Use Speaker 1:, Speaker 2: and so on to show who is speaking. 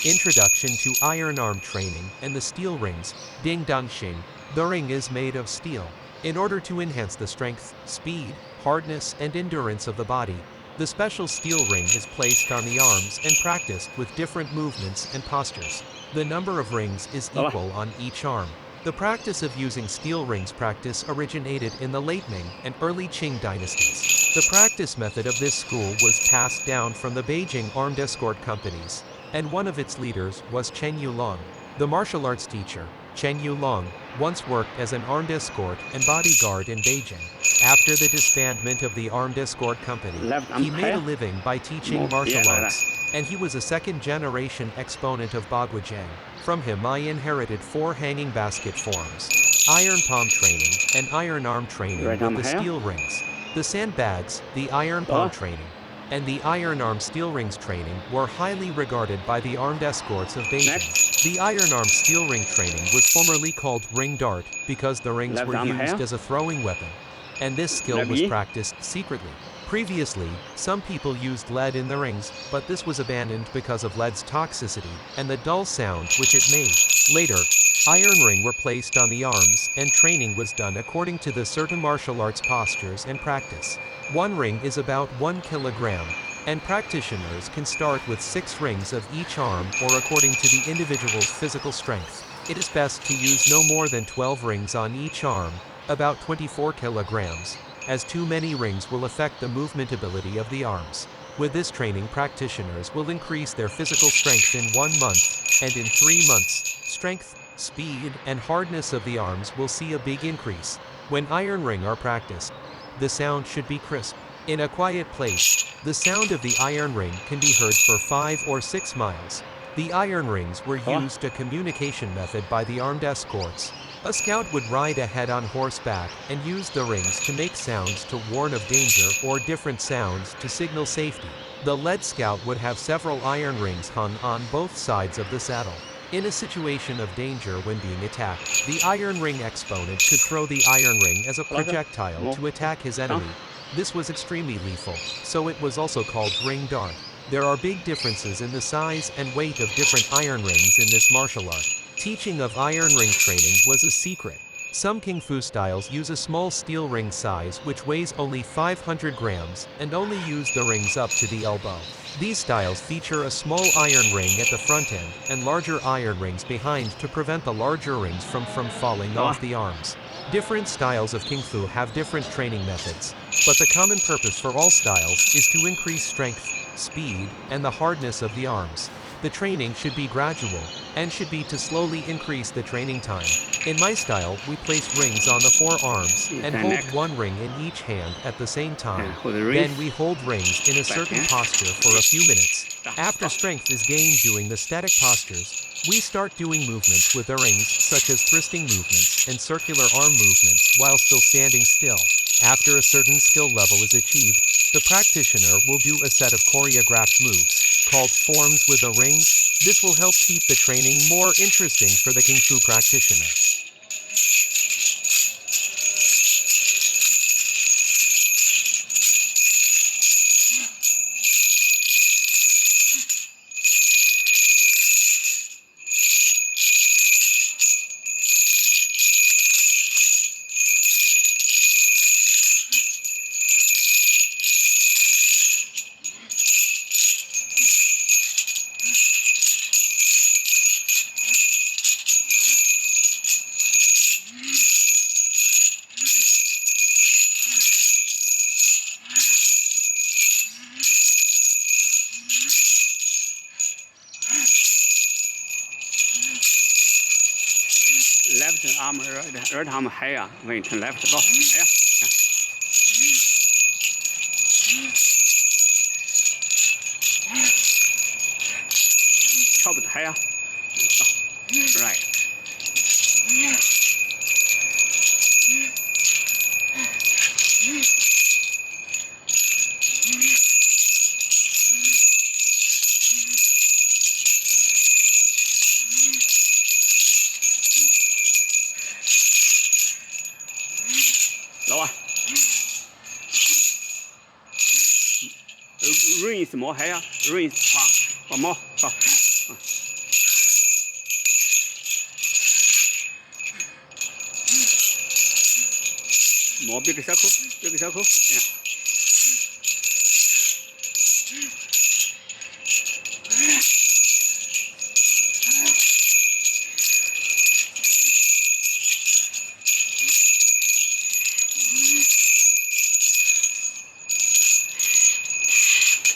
Speaker 1: Introduction to iron arm training and the steel rings, Ding Dang Xing. The ring is made of steel. In order to enhance the strength, speed, hardness, and endurance of the body, the special steel ring is placed on the arms and practiced with different movements and postures. The number of rings is equal on each arm. The practice of using steel rings originated in the late Ming and early Qing dynasties. The practice method of this school was passed down from the Beijing armed escort companies, and one of its leaders was Cheng Youlong. The martial arts teacher, Cheng Youlong, once worked as an armed escort and bodyguard in Beijing. After the disbandment of the armed escort company, he made a living by teaching martial arts, and he was a second-generation exponent of Bagua Zhang. From him I inherited 4 hanging basket forms, iron palm training, and iron arm training with the steel rings. The sandbags, the iron palm training, and the iron arm steel rings training were highly regarded by the armed escorts of Beijing. The iron arm steel ring training was formerly called ring dart because the rings were used as a throwing weapon, and this skill was practiced secretly. Previously, some people used lead in the rings, but this was abandoned because of lead's toxicity and the dull sound which it made. Later, iron ring were placed on the arms and training was done according to the certain martial arts postures and practice. One ring is about 1 kilogram, and practitioners can start with 6 rings of each arm or according to the individual's physical strength. It is best to use no more than 12 rings on each arm, about 24 kilograms, as too many rings will affect the movement ability of the arms. With this training, practitioners will increase their physical strength in 1 month, and in 3 months, strength, speed, and hardness of the arms will see a big increase. When iron ring are practiced, the sound should be crisp. In a quiet place, the sound of the iron ring can be heard for 5 or 6 miles. The iron rings were used a communication method by the armed escorts. A scout would ride ahead on horseback and use the rings to make sounds to warn of danger or different sounds to signal safety. The lead scout would have several iron rings hung on both sides of the saddle. In a situation of danger when being attacked, the iron ring exponent could throw the iron ring as a projectile to attack his enemy. This was extremely lethal, so it was also called ring dart. There are big differences in the size and weight of different iron rings in this martial art. Teaching of iron ring training was a secret. Some Kung Fu styles use a small steel ring size which weighs only 500 grams and only use the rings up to the elbow. These styles feature a small iron ring at the front end and larger iron rings behind to prevent the larger rings from falling off the arms. Different styles of Kung Fu have different training methods, but the common purpose for all styles is to increase strength, speed, and the hardness of the arms. The training should be gradual, and should be to slowly increase the training time. In my style, we place rings on the 4 arms, and hold 1 ring in each hand at the same time. Then we hold rings in a certain posture for a few minutes. After strength is gained doing the static postures, we start doing movements with the rings such as twisting movements and circular arm movements while still standing still. After a certain skill level is achieved, the practitioner will do a set of choreographed moves, called forms with the rings. This will help keep the training more interesting for the Kung Fu practitioner.
Speaker 2: Left arm, right arm higher when you turn left. Go higher. Chop it higher. Go. Right. Lower. Ring is more higher. Ring is more. Go. more big circle, yeah.